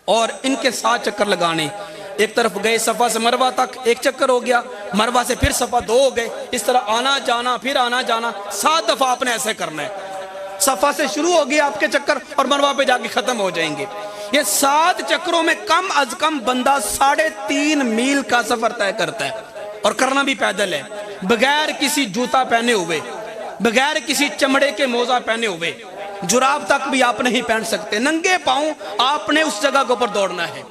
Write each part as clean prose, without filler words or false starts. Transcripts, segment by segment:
اور ان کے 7 چکر لگانے. ایک طرف گئے صفا سے مروہ تک 1 چکر ہو گیا, مروہ سے پھر صفا 2 ہو گئے, اس طرح آنا جانا پھر آنا جانا 7 دفعہ آپ نے ایسے کرنا ہے. صفا سے شروع ہو گیا آپ کے چکر اور مروہ پہ جا کے ختم ہو جائیں گے. یہ 7 چکروں میں کم از کم بندہ 3.5 میل کا سفر طے کرتا ہے, اور کرنا بھی پیدل ہے, بغیر کسی جوتا پہنے ہوئے, بغیر کسی چمڑے کے موزہ پہنے ہوئے. جراب تک بھی آپ نہیں پہن سکتے, ننگے پاؤں آپ نے اس جگہ کے اوپر دوڑنا ہے.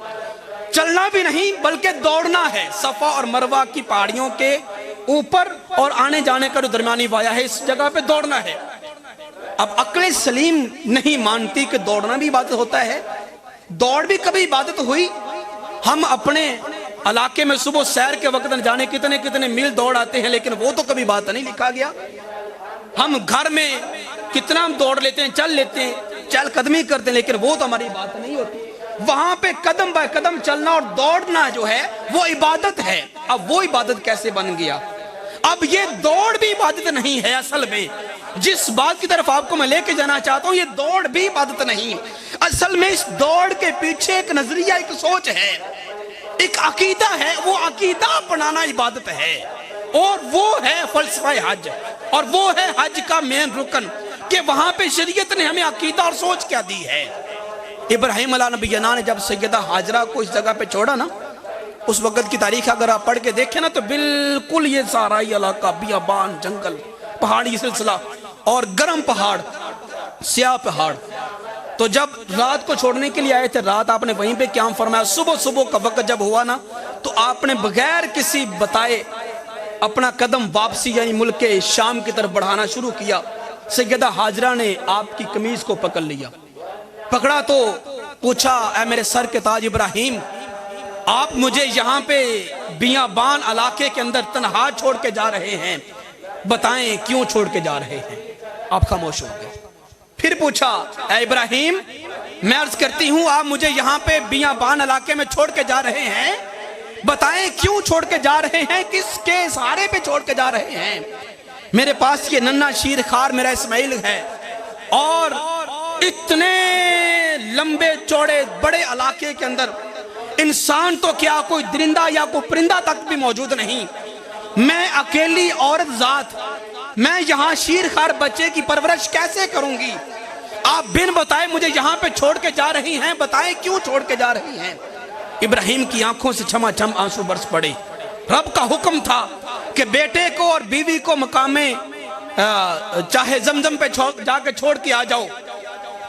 چلنا بھی نہیں بلکہ دوڑنا ہے. صفا اور مروہ کی پہاڑیوں کے اوپر اور آنے جانے کا جو درمیانی وایا ہے, اس جگہ پہ دوڑنا ہے. اب عقل سلیم نہیں مانتی کہ دوڑنا بھی عبادت ہوتا ہے. دوڑ بھی کبھی عبادت ہوئی؟ ہم اپنے علاقے میں صبح سیر کے وقت جانے کتنے میل دوڑ آتے ہیں, لیکن وہ تو کبھی بات نہیں لکھا گیا. ہم گھر میں کتنا ہم دوڑ لیتے ہیں, چل لیتے ہیں, چل قدمی کرتے ہیں, لیکن وہ تو ہماری بات نہیں ہوتی. وہاں پہ قدم بہ قدم چلنا اور دوڑنا جو ہے وہ عبادت ہے. اب وہ عبادت کیسے بن گیا؟ اب یہ دوڑ بھی عبادت نہیں ہے. اصل میں جس بات کی طرف آپ کو میں لے کے جانا چاہتا ہوں, یہ دوڑ بھی عبادت نہیں. اصل میں اس دوڑ کے پیچھے ایک نظریہ, ایک سوچ ہے, ایک عقیدہ ہے. وہ عقیدہ اپنانا عبادت ہے, اور وہ ہے فلسفہ حج, اور وہ ہے حج کا مین رکن, کہ وہاں پہ شریعت نے ہمیں عقیدہ اور سوچ کیا دی ہے. ابراہیم علیہ نبینا نے جب سیدہ حاجرہ کو اس جگہ پہ چھوڑا نا, اس وقت کی تاریخ اگر آپ پڑھ کے دیکھیں نا, تو بالکل یہ سارا علاقہ بیابان, جنگل, پہاڑی سلسلہ اور گرم پہاڑ, سیاہ پہاڑ. تو جب رات کو چھوڑنے کے لیے آئے تھے, رات آپ نے وہیں پہ قیام فرمایا. صبح کا وقت جب ہوا نا, تو آپ نے بغیر کسی بتائے اپنا قدم واپسی یعنی ملک شام کی طرف بڑھانا شروع کیا. سیدہ حاجرہ نے آپ کی قمیض کو پکڑ لیا, پکڑا تو پوچھا, اے میرے سر کے تاج ابراہیم, آپ مجھے یہاں پہ بیابان علاقے کے اندر تنہا چھوڑ کے جا رہے ہیں, بتائیں کیوں چھوڑ کے جا رہے ہیں؟ آپ خاموش ہو گئے. پھر پوچھا, اے ابراہیم میں عرض کرتی ہوں آپ مجھے یہاں پہ بیابان علاقے میں چھوڑ کے جا رہے ہیں, بتائیں کیوں چھوڑ کے جا رہے ہیں, کس کے سہارے پہ چھوڑ کے جا رہے ہیں؟ میرے پاس یہ ننھا شیر خار میرا اسماعیل ہے, اور اتنے لمبے چوڑے بڑے علاقے کے اندر انسان تو کیا, کوئی درندہ یا کوئی پرندہ تک بھی موجود نہیں. میں اکیلی عورت ذات, میں یہاں شیر خار بچے کی پرورش کیسے کروں گی؟ آپ بن بتائے مجھے یہاں پہ چھوڑ کے جا رہی ہیں, بتائیں کیوں چھوڑ کے جا رہی ہیں؟ ابراہیم کی آنکھوں سے چھما چھم آنسو برس پڑے. رب کا حکم تھا کہ بیٹے کو اور بیوی کو مقام چاہے زمزم پہ جا کے چھوڑ کے آ جاؤ.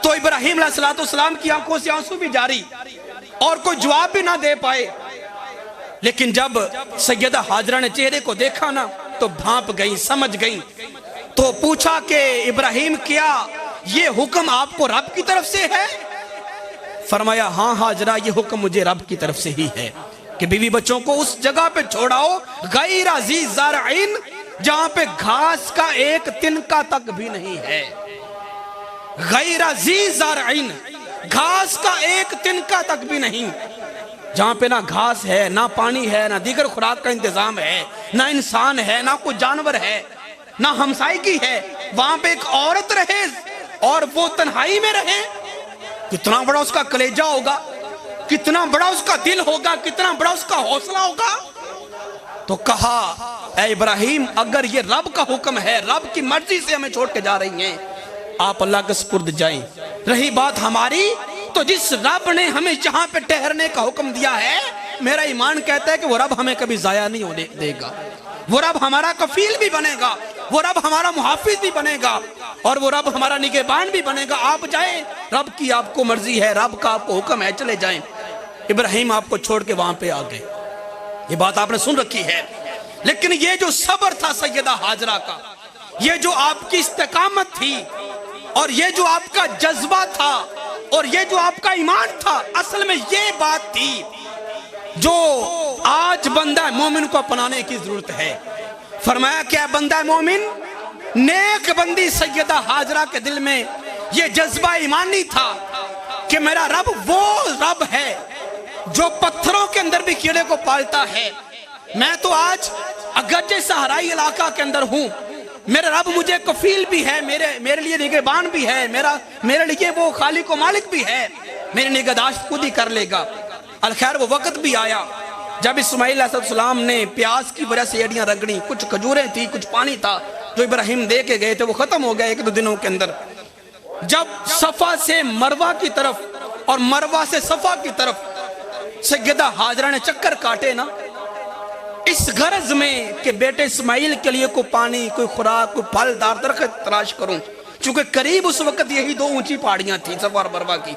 تو ابراہیم علیہ السلام کی آنکھوں سے آنسو بھی جاری, اور کوئی جواب بھی نہ دے پائے. لیکن جب سیدہ حاجرہ نے چہرے کو دیکھا نا, تو بھانپ گئی, سمجھ گئی. تو پوچھا کہ ابراہیم کیا یہ حکم آپ کو رب کی طرف سے ہے؟ فرمایا ہاں حاجرہ, یہ حکم مجھے رب کی طرف سے ہی ہے کہ بیوی بچوں کو اس جگہ پہ چھوڑاؤ غیر ذی زرعین, جہاں پہ گھاس کا ایک تنکا تک بھی نہیں ہے. غیر ذی زرعین, گھاس کا ایک تنکا تک بھی نہیں, جہاں پہ نہ گھاس ہے, نہ پانی ہے, نہ دیگر خوراک کا انتظام ہے, نہ انسان ہے, نہ کوئی جانور ہے, نہ ہمسائیگی ہے. وہاں پہ ایک عورت رہے اور وہ تنہائی میں رہے, کتنا بڑا اس کا کلیجہ ہوگا, کتنا بڑا اس کا دل ہوگا, کتنا بڑا اس کا حوصلہ ہوگا. تو کہا اے ابراہیم اگر یہ رب کا حکم ہے, رب کی مرضی سے ہمیں چھوڑ کے جا رہی ہیں, آپ اللہ کے سپرد جائیں. رہی بات ہماری, تو جس رب نے ہمیں جہاں پہ ٹھہرنے کا حکم دیا ہے, میرا ایمان کہتا ہے کہ وہ رب ہمیں کبھی ضائع نہیں ہونے دے گا. وہ رب ہمارا کفیل بھی بنے گا, وہ رب ہمارا محافظ بھی بنے گا, اور وہ رب ہمارا نگہبان بھی بنے گا. آپ جائیں, رب کی آپ کو مرضی ہے, رب کا آپ کو حکم ہے, چلے جائیں. ابراہیم آپ کو چھوڑ کے وہاں پہ آ گئے. یہ بات آپ نے سن رکھی ہے. لیکن یہ جو صبر تھا سیدہ حاجرہ کا, یہ جو آپ کی استقامت تھی, اور یہ جو آپ کا جذبہ تھا, اور یہ جو آپ کا ایمان تھا, اصل میں یہ بات تھی جو آج بندہ مومن کو اپنانے کی ضرورت ہے. فرمایا کہ اے بندہ مومن, نیک بندی سیدہ حاجرہ کے دل میں یہ جذبہ ایمانی تھا کہ میرا رب وہ رب ہے جو پتھروں کے اندر بھی کیڑے کو پالتا ہے. میں تو آج اگرچہ صحرائی علاقہ کے اندر ہوں, میرے رب مجھے کفیل بھی ہے, میرے لیے نگہبان بھی ہے, میرے لیے وہ خالق و مالک بھی ہے, میری نگہداشت خود ہی کر لے گا۔ الخیر وہ وقت بھی آیا جب اسماعیل علیہ السلام نے پیاس کی وجہ سے ایڑیاں رگڑیں، کچھ کھجوریں تھی، کچھ پانی تھا جو ابراہیم دے کے گئے تھے، وہ ختم ہو گیا ایک دو دنوں کے اندر۔ جب صفا سے مروہ کی طرف اور مروہ سے صفا کی طرف سیدہ ہاجرہ نے چکر کاٹے نا، اس غرض میں کہ بیٹے اسماعیل کے لیے کوئی پانی، کوئی خوراک، کوئی پھل دار درخت تلاش کروں، چونکہ قریب اس وقت یہی دو اونچی پہاڑیاں تھیں صفا اور مروہ کی،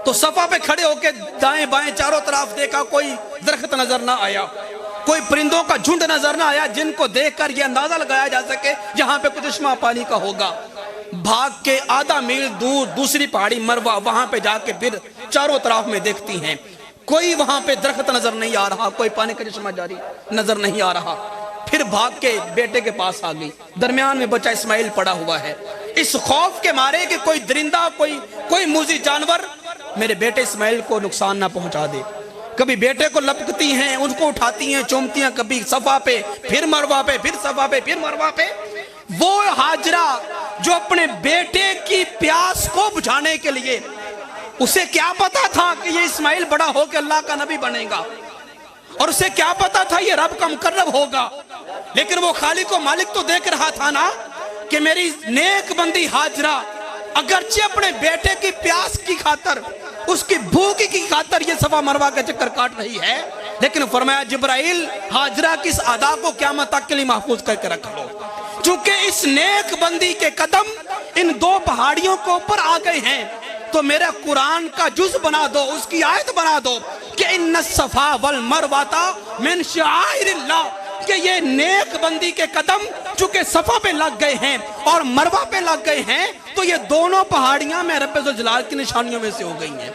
تو صفا پہ کھڑے ہو کے دائیں بائیں چاروں طرف دیکھا، کوئی درخت نظر نہ آیا، کوئی پرندوں کا جھنڈ نظر نہ آیا جن کو دیکھ کر یہ اندازہ لگایا جا سکے یہاں پہ کچھ چشمہ پانی کا ہوگا۔ بھاگ کے آدھا میل دور دوسری پہاڑی مروہ، وہاں پہ جا کے پھر چاروں طرف میں دیکھتی ہیں، کوئی وہاں پہ درخت نظر نہیں آ رہا، کوئی پانی کا چشمہ جاری نظر نہیں آ رہا۔ پھر بھاگ کے بیٹے کے پاس آ گئی، درمیان میں بچہ اسماعیل پڑا ہوا ہے، اس خوف کے مارے کہ کوئی درندہ، کوئی موذی جانور میرے بیٹے اسماعیل کو نقصان نہ پہنچا دے۔ کبھی بیٹے کو لپکتی ہیں، ان کو اٹھاتی ہیں، چومتی ہیں، کبھی صفا پہ، پھر مروہ پہ، پھر صفا پہ، پھر مروہ پہ۔ وہ ہاجرہ جو اپنے بیٹے کی پیاس کو بجھانے کے لیے، اسے کیا پتا تھا کہ یہ اسماعیل بڑا ہو کے اللہ کا نبی بنے گا، اور اسے کیا پتا تھا یہ رب کا مقرب ہوگا، لیکن وہ خالق و مالک تو دیکھ رہا تھا نا کہ میری نیک بندی ہاجرہ اگرچہ اپنے بیٹے کی پیاس کی خاطر، اس کی بھوک کی خاطر یہ صفا مروہ کا چکر کاٹ رہی ہے، لیکن فرمایا جبرائیل ہاجرہ کی اس ادا کو قیامت تک کے لیے محفوظ کر کے رکھ لو، چونکہ اس نیک بندی کے قدم ان دو پہاڑیوں کے اوپر آ گئے ہیں، تو میرا قرآن کا جز بنا دو، اس کی آیت بنا دو کہ ان الصفا والمروہ من شعائر اللہ، کہ یہ نیک بندی کے قدم چونکہ صفا پہ لگ گئے ہیں اور مروہ پہ لگ گئے ہیں، تو یہ دونوں پہاڑیاں میں رب ذوالجلال کی نشانیوں میں سے ہو گئی ہیں۔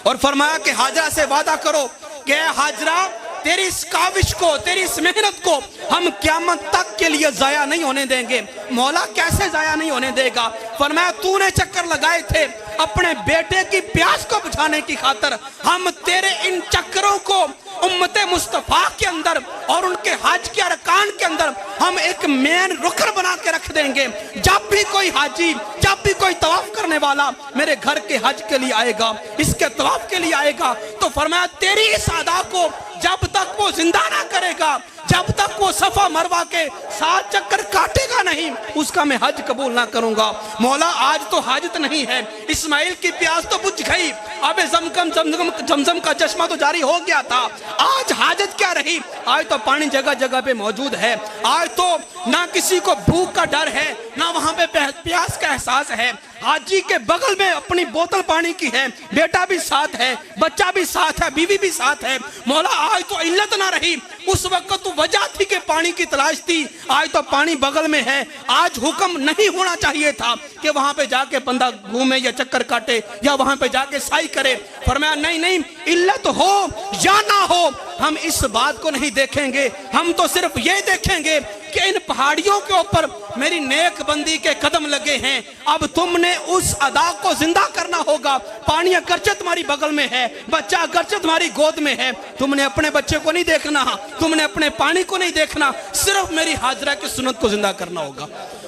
اور فرمایا کہ ہاجرہ سے وعدہ کرو کہ اے ہاجرہ تیری اس کاوش کو، تیری اس محنت کو ہم قیامت تک کے لیے ضائع نہیں ہونے دیں گے۔ مولا کیسے ضائع نہیں ہونے دے گا؟ فرمایا تو نے چکر لگائے تھے اپنے بیٹے کی پیاس کو بجھانے کی خاطر، ہم تیرے ان چکروں کو امت مصطفیٰ کے اندر اور ان کے حج کے ارکان کے اندر ہم ایک مین رکن بنا کے رکھ دیں گے۔ جب بھی کوئی حاجی، جب بھی کوئی طواف کرنے والا میرے گھر کے حج کے لیے آئے گا، اس کے طواف کے لیے آئے گا، تو فرمایا تیری اس ادا کو جب تک وہ زندہ نہ کرے گا، جب تک وہ صفا مروہ کے 7 چکر کاٹے گا نہیں، اس کا میں حج قبول نہ کروں گا۔ مولا آج تو حاجت نہیں ہے، اسماعیل کی پیاس تو بجھ گئی، اب زمزم کا چشمہ تو جاری ہو گیا تھا، آج حاجت کیا رہی؟ آج تو پانی جگہ جگہ پہ موجود ہے، آج تو نہ کسی کو بھوک کا ڈر ہے، نہ وہاں پہ پیاس کا احساس ہے۔ حاجی کے بغل میں اپنی بوتل پانی کی ہے، بیٹا بھی ساتھ ہے، بچہ بھی ساتھ ہے، بیوی بھی ساتھ ہے۔ مولا آج تو علت نہ رہی، اس وقت تو وجہ تھی کہ پانی کی تلاش تھی، آج تو پانی بغل میں ہے۔ آج حکم نہیں ہونا چاہیے تھا کہ وہاں پہ جا کے بندہ گھومے یا چکر کاٹے یا وہاں پہ جا کے سائی کرے۔ فرمایا نہیں، علت ہو یا نہ ہو ہم اس بات کو نہیں دیکھیں گے، ہم تو صرف یہ دیکھیں گے کہ ان پہاڑیوں کے اوپر میری نیک بندی کے قدم لگے ہیں، اب تم نے اس ادا کو زندہ کرنا ہوگا۔ پانی اگرچہ تمہاری بغل میں ہے، بچہ اگرچہ تمہاری گود میں ہے، تم نے اپنے بچے کو نہیں دیکھنا، تم نے اپنے پانی کو نہیں دیکھنا، صرف میری ہاجرہ کی سنت کو زندہ کرنا ہوگا۔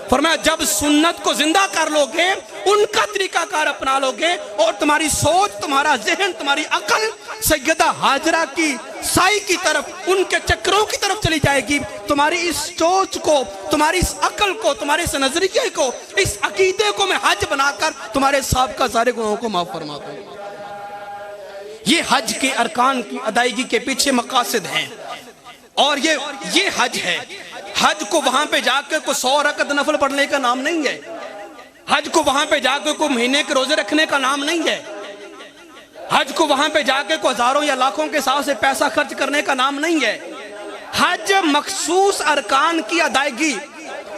فرمایا جب سنت کو زندہ کر لو گے، ان کا طریقہ کار اپنا لو گے، اور تمہاری سوچ، تمہارا ذہن، تمہاری عقل سیدہ ہاجرہ کی سائی کی طرف، ان کے چکروں کی طرف چلی جائے گی، تمہاری اس سوچ کو، تمہاری اس عقل کو، تمہارے اس نظریے کو، اس عقیدے کو میں حج بنا کر تمہارے سابقہ سارے گناہوں کو معاف فرما دوں گا۔ یہ حج کے ارکان کی ادائیگی کے پیچھے مقاصد ہیں، اور یہ حج ہے۔ حج کو وہاں پہ جا کے کوئی 100 رکعت نفل پڑھنے کا نام نہیں ہے، حج کو وہاں پہ جا کے کوئی مہینے کے روزے رکھنے کا نام نہیں ہے، حج کو وہاں پہ جا کے کوئی ہزاروں یا لاکھوں کے حساب سے پیسہ خرچ کرنے کا نام نہیں ہے۔ حج مخصوص ارکان کی ادائیگی،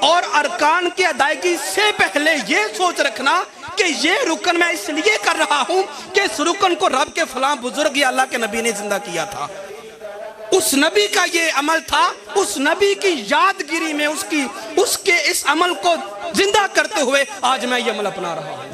اور ارکان کی ادائیگی سے پہلے یہ سوچ رکھنا کہ یہ رکن میں اس لیے کر رہا ہوں کہ اس رکن کو رب کے فلاں بزرگ یا اللہ کے نبی نے زندہ کیا تھا، اس نبی کا یہ عمل تھا، اس نبی کی یادگیری میں اس کے اس عمل کو زندہ کرتے ہوئے آج میں یہ عمل اپنا رہا ہوں۔